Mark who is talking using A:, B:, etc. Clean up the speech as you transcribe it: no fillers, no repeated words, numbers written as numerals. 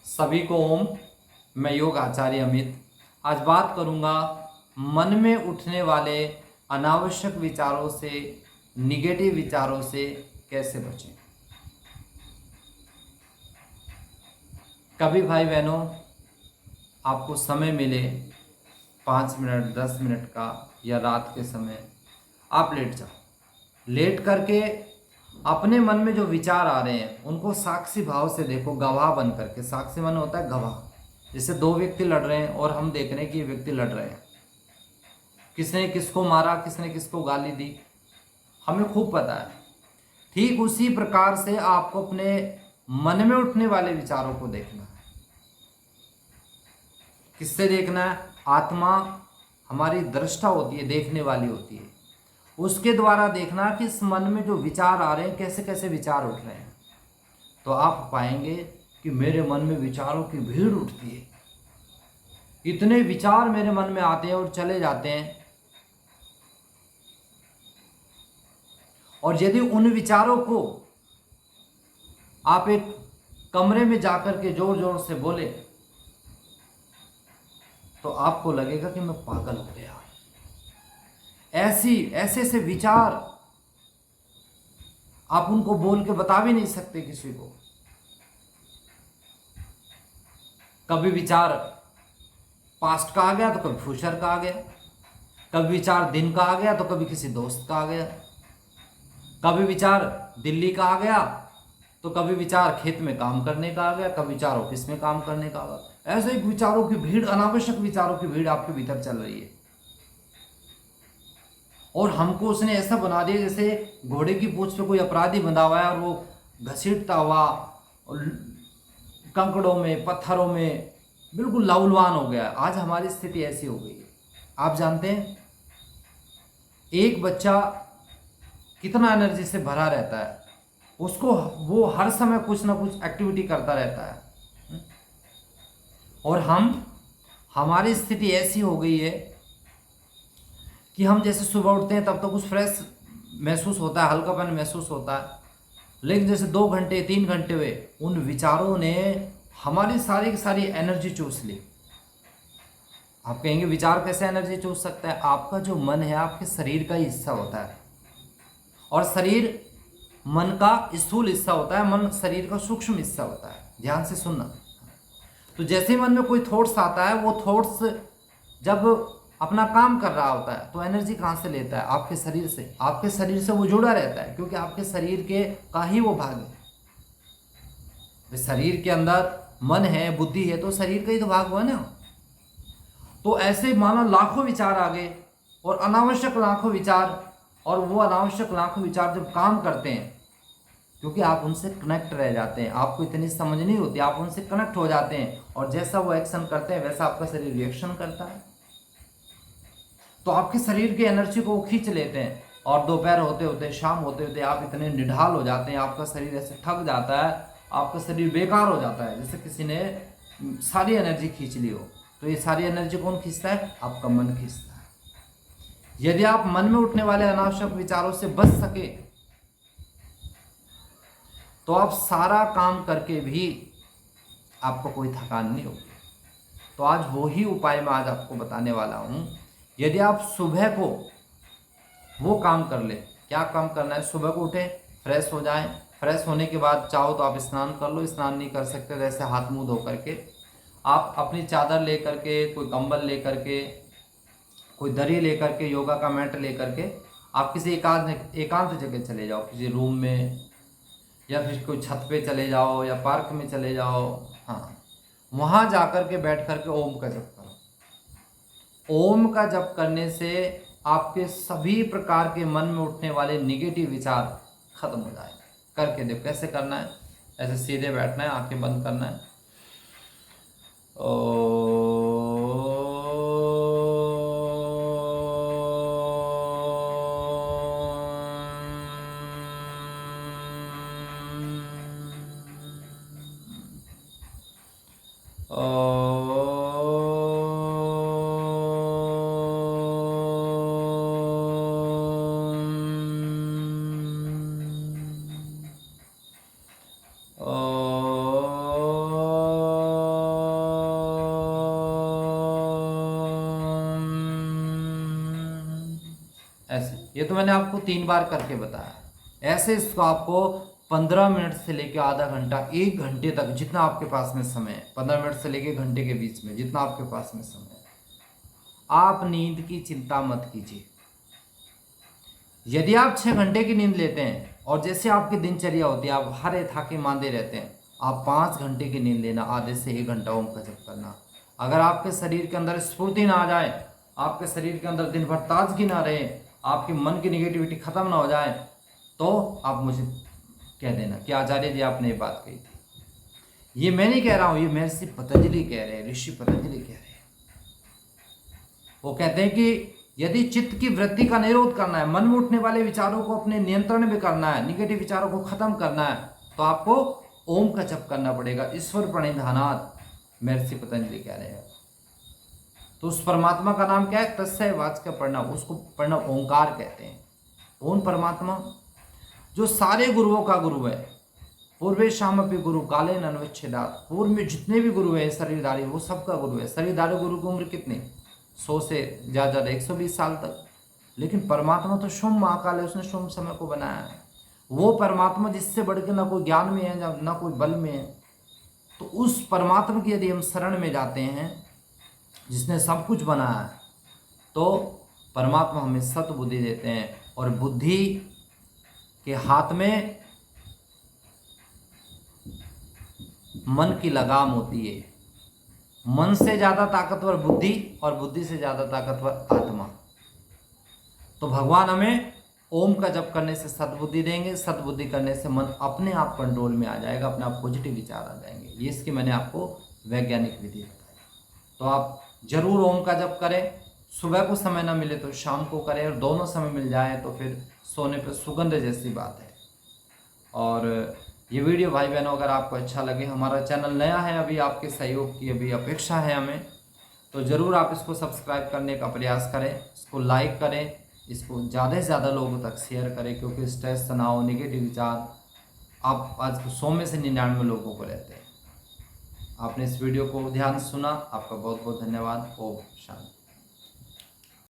A: सभी को ओम। मैं योग आचार्य अमित आज बात करूंगा मन में उठने वाले अनावश्यक विचारों से, निगेटिव विचारों से कैसे बचें। कभी भाई बहनों आपको समय मिले 5 मिनट 10 मिनट का या रात के समय आप लेट जाओ। लेट करके अपने मन में जो विचार आ रहे हैं उनको साक्षी भाव से देखो, गवाह बन करके। साक्षी मन होता है गवाह। जैसे दो व्यक्ति लड़ रहे हैं और हम देख रहे हैं कि ये व्यक्ति लड़ रहे हैं, किसने किसको मारा, किसने किसको गाली दी, हमें खूब पता है। ठीक उसी प्रकार से आपको अपने मन में उठने वाले विचारों को देखना है। किससे देखना है? आत्मा हमारी दृष्टा होती है, देखने वाली होती है। उसके द्वारा देखना कि इस मन में जो विचार आ रहे हैं कैसे कैसे विचार उठ रहे हैं। तो आप पाएंगे कि मेरे मन में विचारों की भीड़ उठती है, इतने विचार मेरे मन में आते हैं और चले जाते हैं। और यदि उन विचारों को आप एक कमरे में जाकर के जोर जोर से बोले तो आपको लगेगा कि मैं पागल हो गया। ऐसे ऐसे विचार आप उनको बोल के बता भी नहीं सकते किसी को। कभी विचार पास्ट का आ गया तो कभी फ्यूचर का आ गया, कभी विचार दिन का आ गया तो कभी किसी दोस्त का आ गया, कभी विचार दिल्ली का आ गया तो कभी विचार खेत में काम करने का आ गया, कभी विचार ऑफिस में काम करने का आ गया। ऐसे ही विचारों की भीड़, अनावश्यक विचारों की भीड़ आपके भीतर चल रही है। और हमको उसने ऐसा बना दिया जैसे घोड़े की पूंछ पे कोई अपराधी बंधा हुआ है और वो घसीटता हुआ कंकड़ों में, पत्थरों में बिल्कुल लहूलुहान हो गया। आज हमारी स्थिति ऐसी हो गई है। आप जानते हैं एक बच्चा कितना एनर्जी से भरा रहता है, उसको वो हर समय कुछ ना कुछ एक्टिविटी करता रहता है। और हमारी स्थिति ऐसी हो गई है कि हम जैसे सुबह उठते हैं तब तो कुछ फ्रेश महसूस होता है, हल्कापन महसूस होता है, लेकिन जैसे 2 घंटे 3 घंटे हुए उन विचारों ने हमारी सारी की सारी एनर्जी चूस ली। आप कहेंगे विचार कैसे एनर्जी चूस सकता है? आपका जो मन है आपके शरीर का ही हिस्सा होता है, और शरीर मन का स्थूल हिस्सा होता है, मन शरीर का सूक्ष्म हिस्सा होता है। ध्यान से सुनना। तो जैसे ही मन में कोई थॉट्स आता है, वो थॉट्स जब अपना काम कर रहा होता है तो एनर्जी कहाँ से लेता है? आपके शरीर से। आपके शरीर से वो जुड़ा रहता है क्योंकि आपके शरीर के का ही वो भाग है। शरीर के अंदर मन है, बुद्धि है, तो शरीर का ही तो भाग हुआ ना। तो ऐसे मानो लाखों विचार आ गए और अनावश्यक लाखों विचार, और वो अनावश्यक लाखों विचार जब काम करते हैं क्योंकि आप उनसे कनेक्ट रह जाते हैं, आपको इतनी समझ नहीं होती, आप उनसे कनेक्ट हो जाते हैं और जैसा वो एक्शन करते हैं वैसा आपका शरीर रिएक्शन करता है। तो आपके शरीर की एनर्जी को वो खींच लेते हैं और दोपहर होते होते, शाम होते होते आप इतने निढाल हो जाते हैं, आपका शरीर ऐसे थक जाता है, आपका शरीर बेकार हो जाता है, जैसे किसी ने सारी एनर्जी खींच ली हो। तो ये सारी एनर्जी कौन खींचता है? आपका मन खींचता है। यदि आप मन में उठने वाले अनावश्यक विचारों से बच सके तो आप सारा काम करके भी आपको कोई थकान नहीं होगी। तो आज वही उपाय मैं आज आपको बताने वाला हूँ। यदि आप सुबह को वो काम कर ले। क्या काम करना है? सुबह को उठे, फ्रेश हो जाएं, फ्रेश होने के बाद चाहो तो आप स्नान कर लो, स्नान नहीं कर सकते जैसे हाथ मुंह धो करके आप अपनी चादर ले करके, कोई कंबल ले करके, कोई दरी ले करके, योगा का मैट ले करके आप किसी एकांत जगह चले जाओ, किसी रूम में या फिर कोई छत पे चले जाओ या पार्क में चले जाओ। हाँ, वहाँ जा कर के बैठ करके ओम का जप करो। ओम का जप करने से आपके सभी प्रकार के मन में उठने वाले निगेटिव विचार खत्म हो जाएंगे। करके देखो कैसे करना है। ऐसे सीधे बैठना है, आंखें बंद करना है। ये तो मैंने आपको 3 बार करके बताया। ऐसे इसको आपको 15 मिनट से लेकर आधा घंटा, 1 घंटे तक, जितना आपके पास में समय है, 15 मिनट से लेकर घंटे के बीच में जितना आपके पास में समय है, आप नींद की चिंता मत कीजिए। यदि आप 6 घंटे की नींद लेते हैं और जैसे आपकी दिनचर्या होती है, आप हरे थाके मांदे रहते हैं, आप 5 घंटे की नींद लेना, आधे से 1 घंटा ओम का जप करना। अगर आपके शरीर के अंदर स्फूर्ति ना आ जाए, आपके शरीर के अंदर दिन भर ताजगी ना रहे, आपके मन की निगेटिविटी खत्म ना हो जाए, तो आप मुझे कह देना कि आचार्य जी आपने ये बात कही थी। ये मैं नहीं कह रहा हूं, ये महर्षि पतंजलि कह रहे हैं, ऋषि पतंजलि कह रहे हैं। वो कहते हैं कि यदि चित्त की वृत्ति का निरोध करना है, मन में उठने वाले विचारों को अपने नियंत्रण में करना है, निगेटिव विचारों को खत्म करना है, तो आपको ओम का जप करना पड़ेगा। ईश्वर प्रणिधानात् महर्षि पतंजलि कह रहे हैं। तो उस परमात्मा का नाम क्या है? तस्य वाचक्य प्रणव, उसको प्रणव ओंकार कहते हैं। ओम परमात्मा जो सारे गुरुओं का गुरु है, पूर्वे शामपि गुरु काले नन्विच्छेदात्, पूर्व में जितने भी गुरु हैं शरीरधारी, वो सबका गुरु है। शरीरधारी गुरु की उम्र कितनी? 100 से ज़्यादा 120 साल तक। लेकिन परमात्मा तो शुभ महाकाल है, उसने शुभ समय को बनाया है। वो परमात्मा जिससे बढ़ के ना कोई ज्ञान में है ना कोई बल में है, तो उस परमात्मा की यदि हम शरण में जाते हैं जिसने सब कुछ बनाया है, तो परमात्मा हमें सतबुद्धि देते हैं। और बुद्धि के हाथ में मन की लगाम होती है। मन से ज़्यादा ताकतवर बुद्धि और बुद्धि से ज़्यादा ताकतवर आत्मा। तो भगवान हमें ओम का जप करने से सद्बुद्धि देंगे, सद्बुद्धि करने से मन अपने आप कंट्रोल में आ जाएगा, अपने आप पॉजिटिव विचार आ जाएंगे। ये इसकी मैंने आपको वैज्ञानिक विधि बताई। तो आप जरूर ओम का जप करें। सुबह को समय ना मिले तो शाम को करें, और दोनों समय मिल जाए तो फिर सोने पर सुगंध जैसी बात है। और ये वीडियो भाई बहनों अगर आपको अच्छा लगे, हमारा चैनल नया है, अभी आपके सहयोग की अभी अपेक्षा है हमें, तो ज़रूर आप इसको सब्सक्राइब करने का प्रयास करें, इसको लाइक करें, इसको ज़्यादा से ज़्यादा लोगों तक शेयर करें। क्योंकि स्ट्रेस, तनाव, नेगेटिव विचार आप आज 100 में से 99 लोगों को रहते हैं। आपने इस वीडियो को ध्यान से सुना, आपका बहुत बहुत धन्यवाद। ओम शांति।